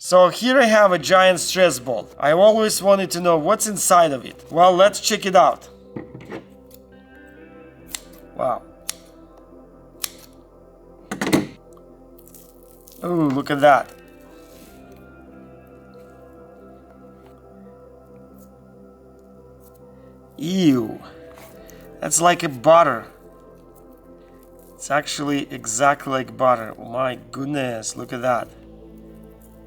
So here I have a giant stress ball. I always wanted to know what's inside of it. Well, let's check it out. Wow. Ooh, look at that. Ew. That's like a butter. It's actually exactly like butter. Oh my goodness, look at that.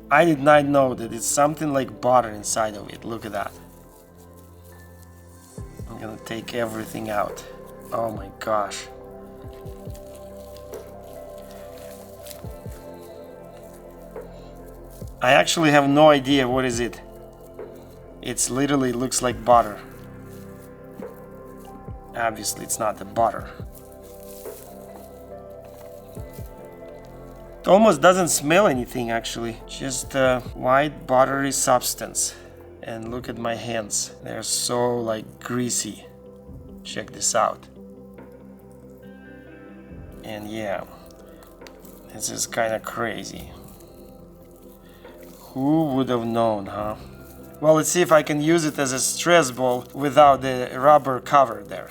I did not know that it's something like butter inside of it. Look at that. I'm gonna take everything out. Oh my gosh. I actually have no idea what is it. It's literally looks like butter. Obviously it's not the butter. It almost doesn't smell anything actually. Just a white buttery substance. And look at my hands. They're so like greasy. Check this out. And yeah, this is kind of crazy. Who would have known, huh? Well, let's see if I can use it as a stress ball without the rubber cover there.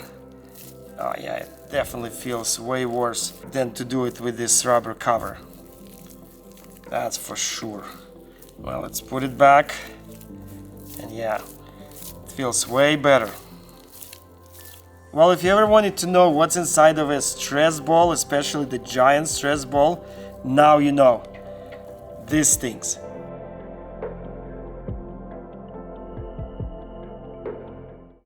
Oh yeah, it definitely feels way worse than to do it with this rubber cover. That's for sure. Well, let's put it back. And yeah, it feels way better. Well, if you ever wanted to know what's inside of a stress ball, especially the giant stress ball, now you know. These things.